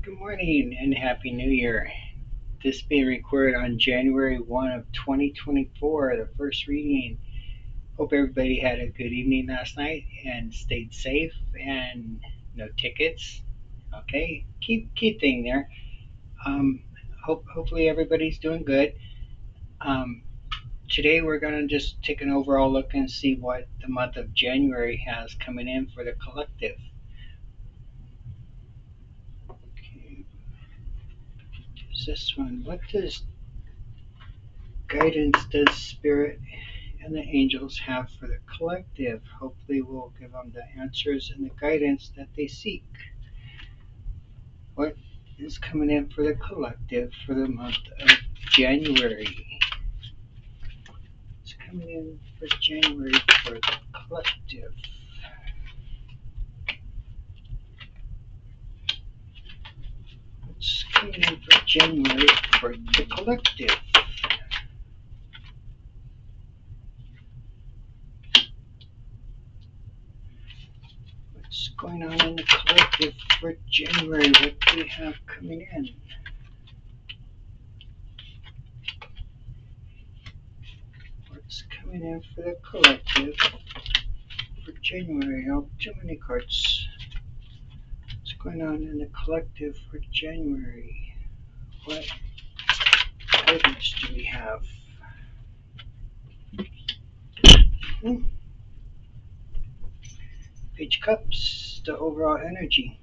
Good morning and Happy New Year. This being recorded on January 1 of 2024, the first reading. Hope everybody had a good evening last night and stayed safe and no tickets. Okay, key thing there. Um, hopefully everybody's doing good. Um, Today we're going to just take an overall look and see what the month of January has coming in for the collective. Okay, this one. What does guidance does Spirit and the angels have for the collective? Hopefully, we'll give them the answers and the guidance that they seek. What is coming in for the collective for the month of January? It's coming in for January for the collective. It's coming in for January for the collective. What's going on in the collective for January? What do we have coming in? What's coming in for the collective for January? Oh, too many cards. What's going on in the collective for January? What guidance do we have? Hmm. Page Cups, the overall energy.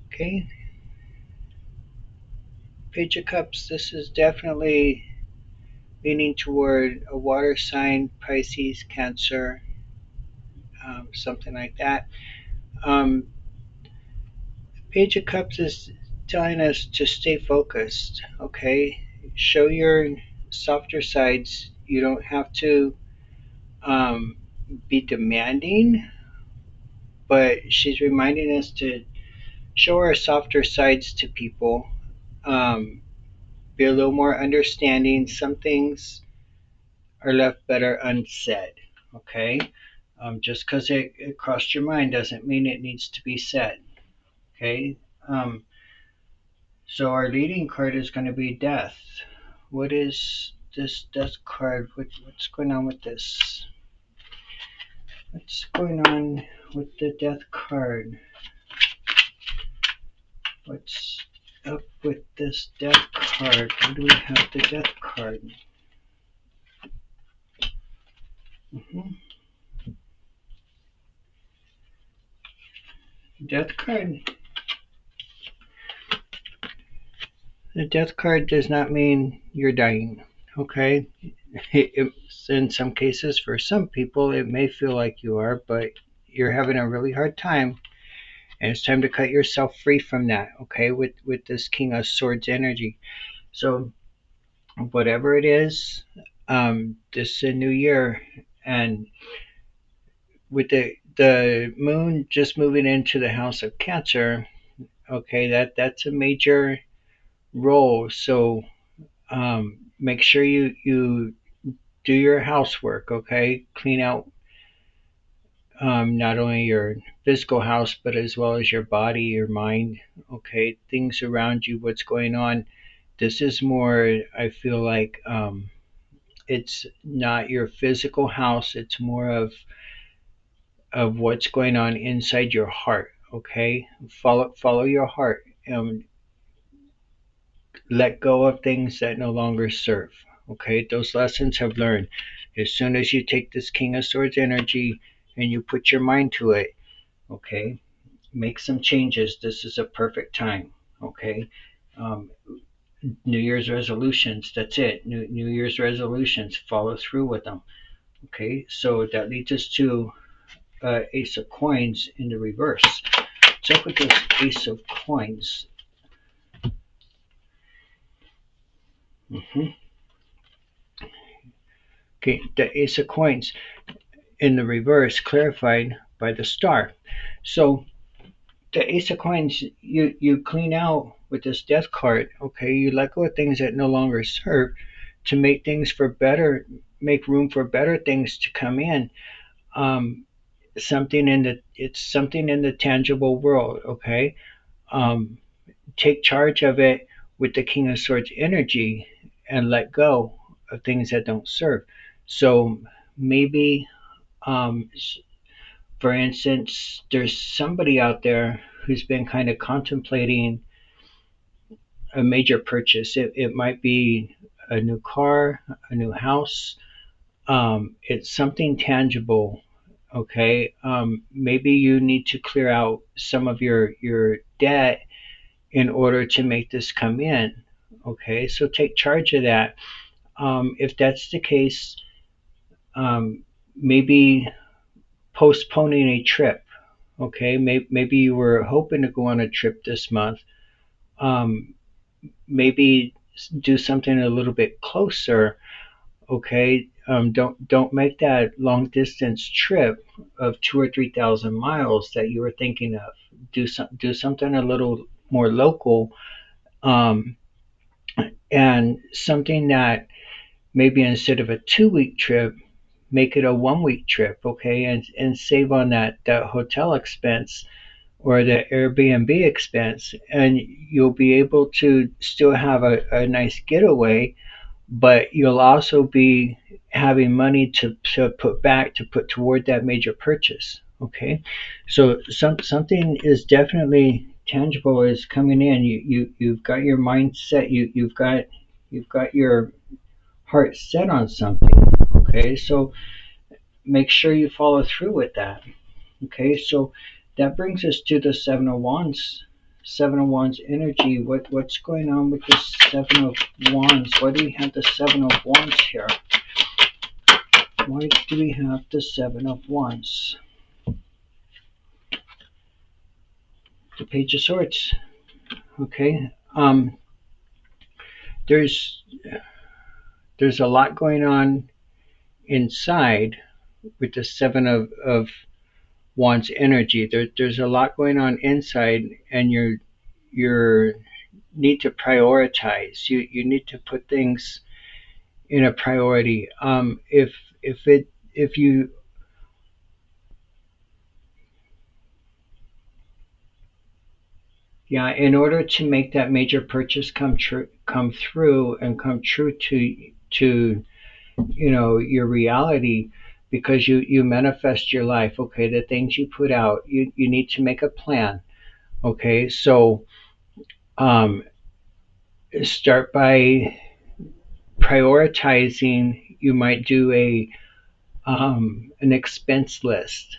Okay, Page of Cups, this is definitely leaning toward a water sign, Pisces, Cancer, something like that. Um, Page of Cups is telling us to stay focused, okay? Show your softer sides. You don't have to um, be demanding, but she's reminding us to show our softer sides to people, um, be a little more understanding. Some things are left better unsaid, okay? Just because it crossed your mind doesn't mean it needs to be said, okay? Um, so our leading card is going to be Death. What is this Death card? What's going on with this? What's going on with the Death card? What's up with this Death card? Where do we have the Death card? hmm Death card. The Death card does not mean you're dying. Okay, in some cases, for some people, it may feel like you are, but you're having a really hard time, and it's time to cut yourself free from that. Okay, with this King of Swords energy. So whatever it is, this is a new year, and with the moon just moving into the house of Cancer, okay, that's a major role. So make sure you do your housework, okay? Clean out not only your physical house, but as well as your body, your mind, okay? Things around you, what's going on. This is more, I feel like it's not your physical house, it's more of what's going on inside your heart, okay? Follow your heart and let go of things that no longer serve, okay? Those lessons have learned. As soon as you take this King of Swords energy and you put your mind to it, okay, make some changes. This is a perfect time, okay? Um, New Year's resolutions, that's it. New Year's resolutions, follow through with them, okay? So that leads us to Ace of Coins in the reverse. What's up with this Ace of Coins? hmm Okay, the Ace of Coins in the reverse, clarified by the star. So the Ace of Coins, you clean out with this Death card. Okay, you let go of things that no longer serve to make things for better, make room for better things to come in. Um, something in the tangible world. Okay, um, take charge of it with the King of Swords energy and let go of things that don't serve. So maybe, um, for instance, there's somebody out there who's been kind of contemplating a major purchase. It might be a new car, a new house. It's something tangible. Okay. Maybe you need to clear out some of your debt in order to make this come in. Okay. So take charge of that. If that's the case, um, maybe postponing a trip. Okay. Maybe you were hoping to go on a trip this month. Um, Maybe do something a little bit closer. Okay, don't make that long distance trip of 2 or 3 thousand miles that you were thinking of. Do something a little more local, um, and something that maybe instead of a 2 week trip, make it a 1 week trip. Okay, and save on that hotel expense or the Airbnb expense, and you'll be able to still have a nice getaway, but you'll also be having money to put back to put toward that major purchase. Okay, so something is definitely tangible is coming in. You've got your mindset. You've got your heart set on something. Okay, so make sure you follow through with that. Okay, so that brings us to the Seven of Wands. Seven of Wands energy. What's going on with the Seven of Wands? Why do we have the Seven of Wands here? Why do we have the Seven of Wands? The Page of Swords. Okay. There's there's a lot going on inside with the Seven of Wands energy. There's a lot going on inside, and you're need to prioritize. You need to put things in a priority. If you Yeah, in order to make that major purchase come through, and come true to your reality, because you manifest your life. Okay, the things you put out, you need to make a plan. Okay, so um, start by prioritizing. You might do a an expense list.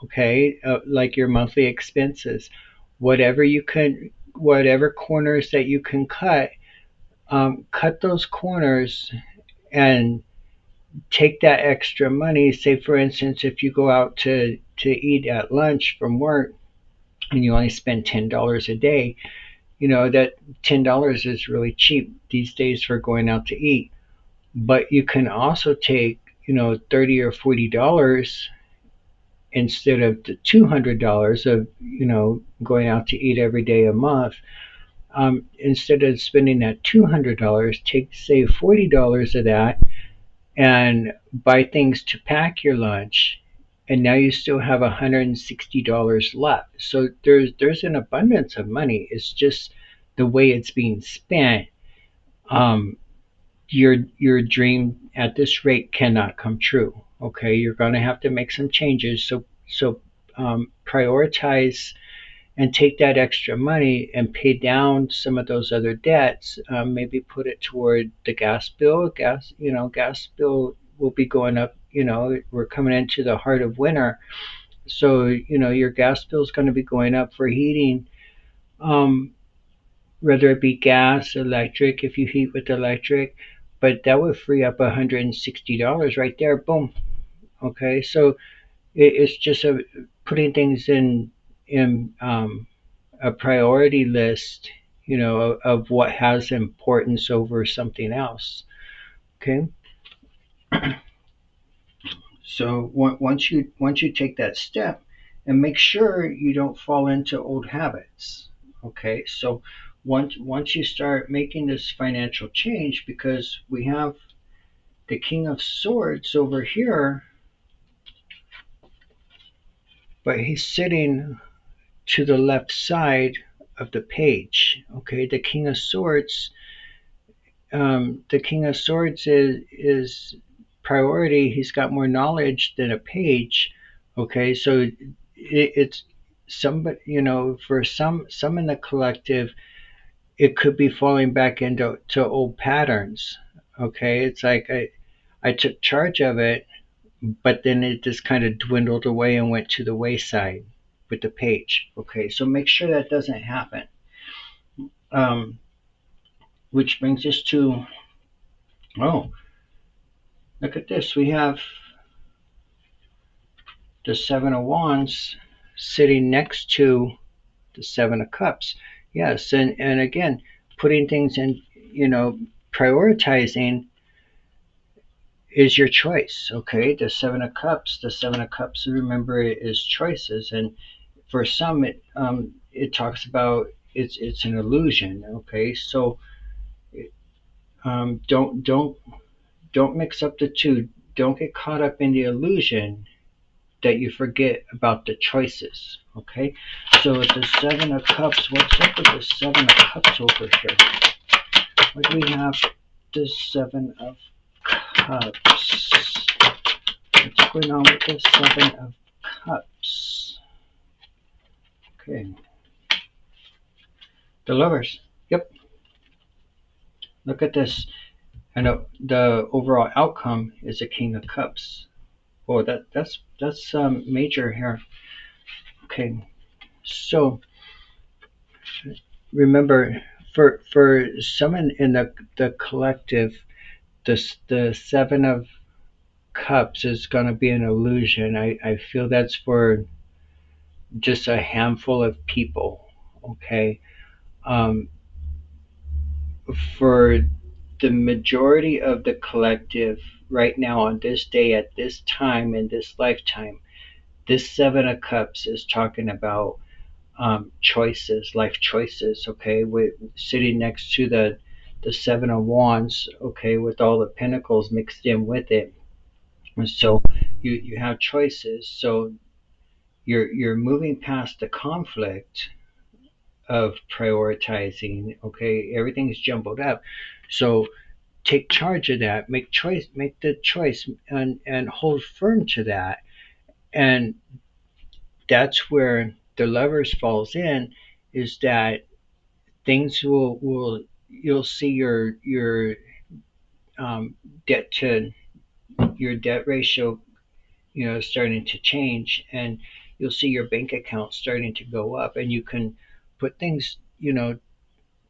Okay, like your monthly expenses, whatever corners that you can cut, cut those corners and take that extra money. Say, for instance, if you go out to eat at lunch from work and you only spend $10 a day, that $10 is really cheap these days for going out to eat. But you can also take, 30 or $40 instead of the $200 of going out to eat every day a month. Instead of spending that $200, take, say, $40 of that and buy things to pack your lunch, and now you still have $160 left. So there's an abundance of money. It's just the way it's being spent. Um, your dream at this rate cannot come true. Okay, you're going to have to make some changes. So prioritize and take that extra money and pay down some of those other debts. Maybe put it toward the gas bill. Gas bill will be going up. We're coming into the heart of winter, so your gas bill is going to be going up for heating. Um, Whether it be gas, electric, if you heat with electric, but that would free up $160 right there. Boom. Okay, so it's just putting things in a priority list, of what has importance over something else. Okay, so once you take that step, and make sure you don't fall into old habits. Okay, so once you start making this financial change, because we have the King of Swords over here, but he's sitting to the left side of the page. Okay, the King of Swords is priority. He's got more knowledge than a page. Okay, so it's somebody, for some in the collective, it could be falling back into old patterns. Okay, it's like I took charge of it, but then it just kind of dwindled away and went to the wayside with the page. Okay, so make sure that doesn't happen. Um, which brings us to, oh, look at this. We have the Seven of Wands sitting next to the Seven of Cups. Yes, and again, putting things in, prioritizing is your choice. Okay, the Seven of Cups, remember, is choices, and for some, it talks about it's an illusion. Okay, so don't mix up the two. Don't get caught up in the illusion that you forget about the choices. Okay, so the Seven of Cups. What's up with the Seven of Cups over here? What do we have? The Seven of Cups. What's going on with the Seven of Cups? Okay, the Lovers. Yep. Look at this, and the overall outcome is a King of Cups. Oh, that's major here. Okay, so remember, for someone in the collective, the Seven of Cups is going to be an illusion. I feel that's for just a handful of people. Okay, um, for the majority of the collective right now on this day at this time in this lifetime, this Seven of Cups is talking about choices, life choices. Okay, with sitting next to the Seven of Wands. Okay, with all the pentacles mixed in with it. And so you have choices. So you're moving past the conflict of prioritizing. Okay, everything's jumbled up. So take charge of that. Make the choice, and hold firm to that. And that's where the Lovers falls in, is that things will you'll see um, debt to your debt ratio, starting to change, and you'll see your bank account starting to go up, and you can put things,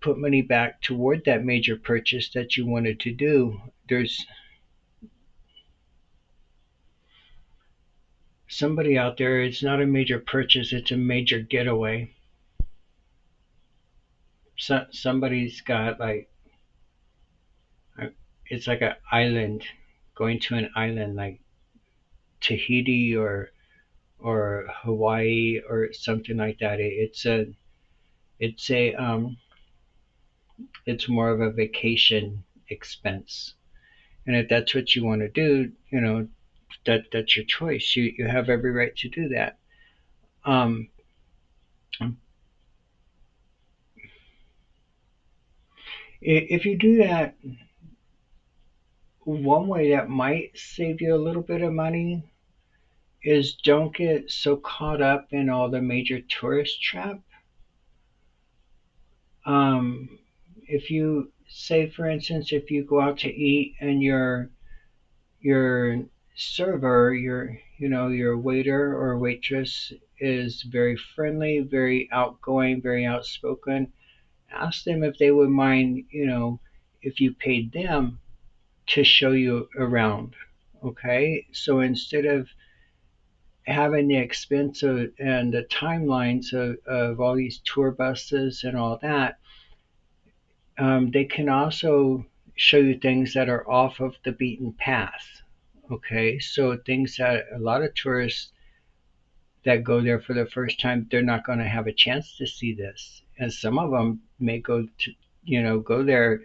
put money back toward that major purchase that you wanted to do. There's somebody out there, it's not a major purchase, it's a major getaway. Somebody's got like, it's like an island, going to an island like Tahiti or Hawaii or something like that. It's a it's more of a vacation expense. And if that's what you want to do, that's your choice. You have every right to do that. Um, if you do that, one way that might save you a little bit of money is don't get so caught up in all the major tourist trap. Um, if you say, for instance, if you go out to eat and your server, your waiter or waitress is very friendly, very outgoing, very outspoken, ask them if they would mind, if you paid them to show you around. Okay, so instead of having the expense and the timelines of all these tour buses and all that, they can also show you things that are off of the beaten path. Okay, so things that a lot of tourists that go there for the first time, they're not going to have a chance to see this. And some of them may go there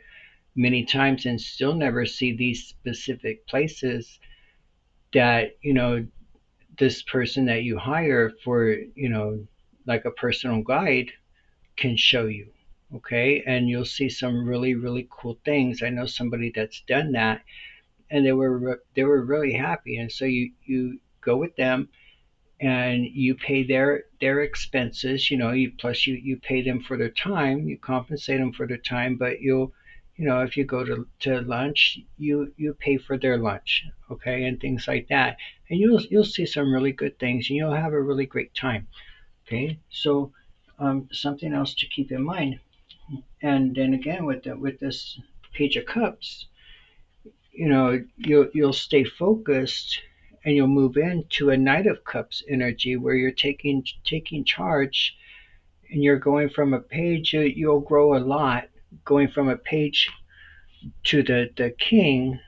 many times and still never see these specific places that, this person that you hire for, like a personal guide can show you. Okay. And you'll see some really, really cool things. I know somebody that's done that, and they were really happy. And so you go with them, and you pay their expenses. You pay them for their time, you compensate them for their time, but if you go to lunch, you pay for their lunch, okay, and things like that. And you'll see some really good things, and you'll have a really great time. Okay. So something else to keep in mind. And then again, with this Page of Cups, you'll stay focused, and you'll move into a Knight of Cups energy where you're taking charge, and you're going from a page. You'll grow a lot going from a page to the King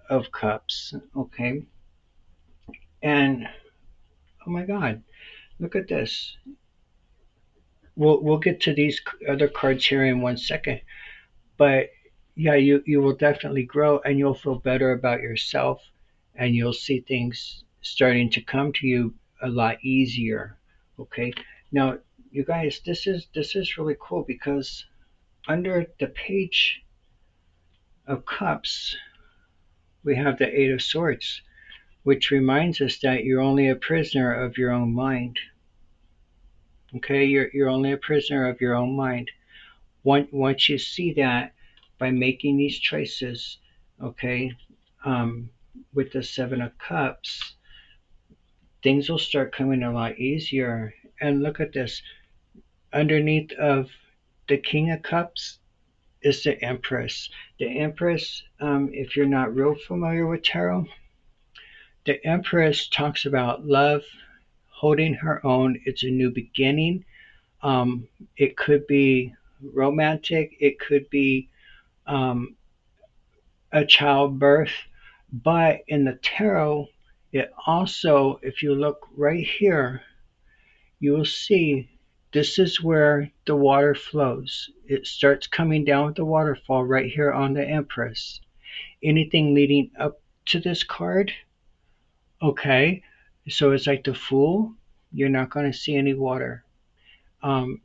of Cups. Okay. And oh my God, look at this. We'll get to these other cards here in 1 second. But yeah, you will definitely grow, and you'll feel better about yourself, and you'll see things starting to come to you a lot easier. Okay. Now, you guys, this is really cool, because under the Page of Cups, we have the Eight of Swords, which reminds us that you're only a prisoner of your own mind. Okay, you're only a prisoner of your own mind. Once you see that, by making these choices, okay, um, with the Seven of Cups, things will start coming a lot easier. And look at this. Underneath of the King of Cups is the Empress. The Empress, if you're not real familiar with tarot, the Empress talks about love, holding her own. It's a new beginning. It could be romantic. It could be um, a childbirth. But in the tarot, it also, if you look right here, you will see this is where the water flows. It starts coming down with the waterfall right here on the Empress. Anything leading up to this card, okay, so it's like the Fool, you're not going to see any water. So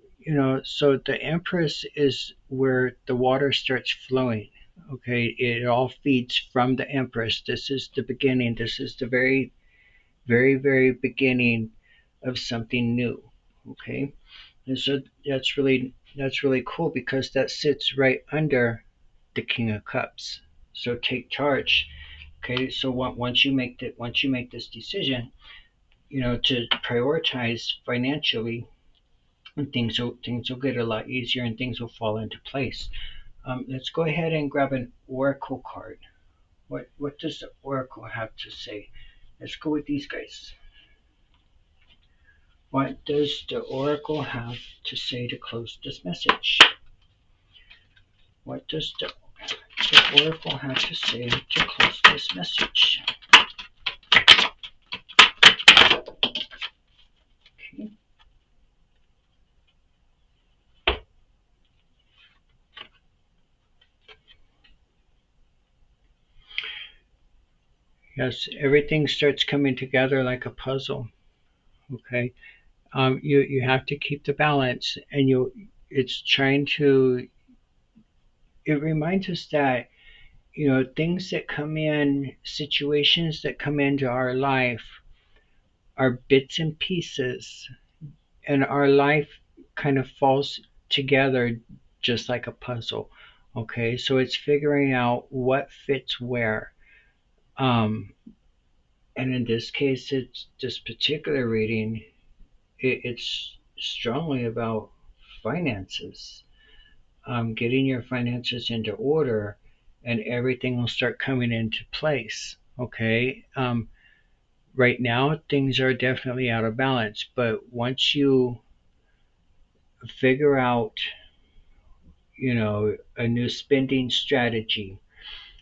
the Empress is where the water starts flowing. Okay, it all feeds from the Empress. This is the beginning. This is the very, very, very beginning of something new. Okay, and so that's really cool, because that sits right under the King of Cups. So take charge. Okay, so once you make this decision, to prioritize financially, and things will get a lot easier, and things will fall into place. Let's go ahead and grab an oracle card. What does the oracle have to say? Let's go with these guys. What does the oracle have to say to close this message? What does the oracle have to say to close this message? Okay. Yes, everything starts coming together like a puzzle. Okay. You have to keep the balance, and it's trying to. It reminds us that things that come in, situations that come into our life, are bits and pieces, and our life kind of falls together just like a puzzle. Okay, so it's figuring out what fits where. Um, and in this case, it's this particular reading. It's strongly about finances, getting your finances into order, and everything will start coming into place. Okay. Right now, things are definitely out of balance, but once you figure out, a new spending strategy,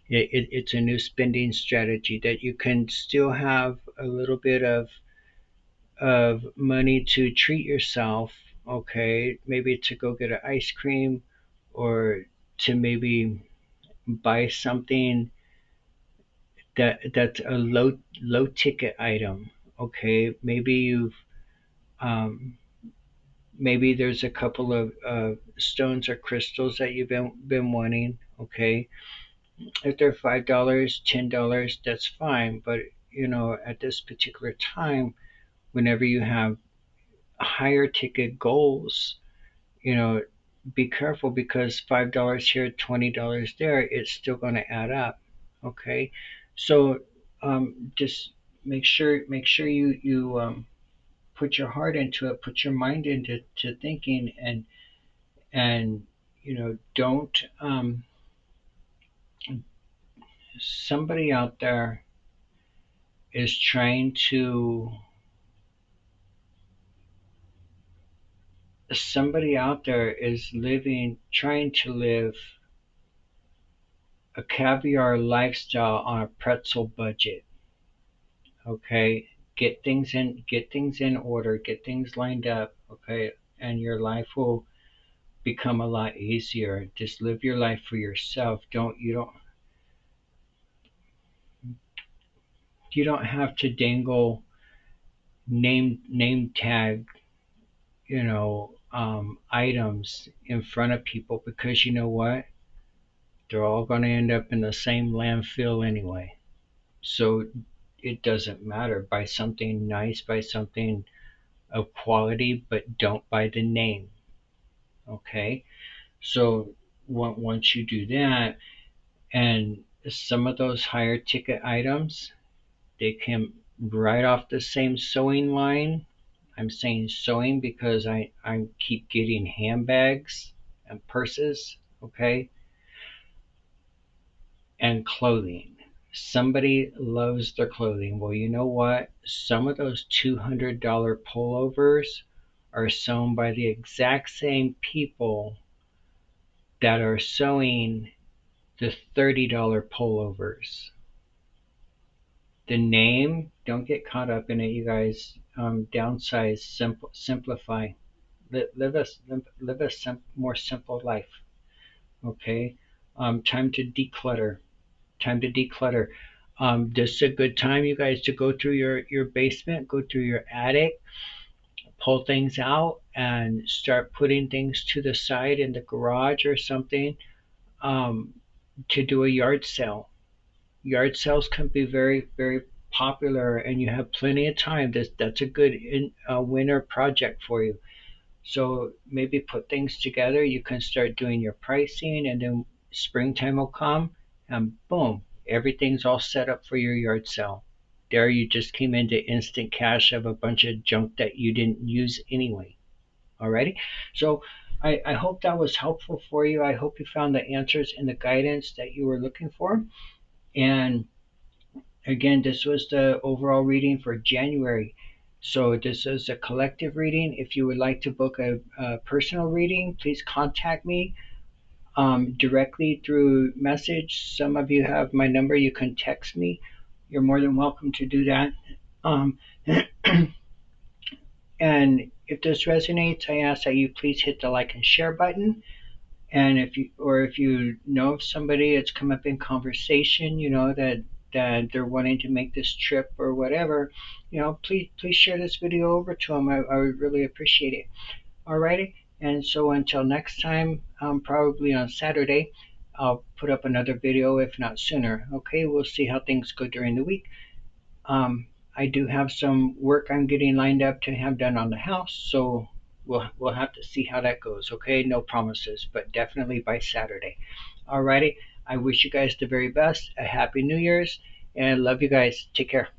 it's a new spending strategy that you can still have a little bit of money to treat yourself. Okay, maybe to go get an ice cream, or to maybe buy something that's a low ticket item. Okay, maybe um, maybe there's a couple of stones or crystals that you've been wanting. Okay, if they're $5, $10, that's fine. But at this particular time, whenever you have higher ticket goals, you know, be careful because $5 here, $20 there, it's still going to add up. Okay, so just make sure you put your heart into it, put your mind into thinking, and don't somebody out there is trying to somebody out there is trying to live a caviar lifestyle on a pretzel budget. Okay, get things in order, get things lined up. Okay, and your life will become a lot easier. Just live your life for yourself. You don't have to dangle name tag items in front of people, because you know what, they're all going to end up in the same landfill anyway. So it doesn't matter. Buy something nice, buy something of quality, but don't buy the name. Okay, so once you do that, and some of those higher ticket items, they come right off the same sewing line. I'm saying sewing because I keep getting handbags and purses, okay, and clothing. Somebody loves their clothing. Well, you know what? Some of those $200 pullovers are sewn by the exact same people that are sewing the $30 pullovers. The name, don't get caught up in it, you guys. Downsize, simplify. Live a more simple life. Okay. Time to declutter. Time to declutter. This is a good time, you guys, to go through your basement, go through your attic, pull things out, and start putting things to the side in the garage or something, um, to do a yard sale. Yard sales can be very, very popular, and you have plenty of time. That's a good winter project for you. So maybe put things together. You can start doing your pricing, and then springtime will come, and boom, everything's all set up for your yard sale. There, you just came into instant cash of a bunch of junk that you didn't use anyway. Alrighty. So I hope that was helpful for you. I hope you found the answers and the guidance that you were looking for. And again, this was the overall reading for January. So this is a collective reading. If you would like to book a personal reading, please contact me directly through message. Some of you have my number. You can text me. You're more than welcome to do that. Um, and if this resonates, I ask that you please hit the like and share button. And if you know of somebody that's come up in conversation, that they're wanting to make this trip or whatever, please share this video over to them. I would really appreciate it. Alrighty. And so until next time, probably on Saturday, I'll put up another video, if not sooner. Okay, we'll see how things go during the week. I do have some work I'm getting lined up to have done on the house, so we'll have to see how that goes. Okay, no promises, but definitely by Saturday. Alrighty, I wish you guys the very best. A happy New Year's, and love you guys. Take care.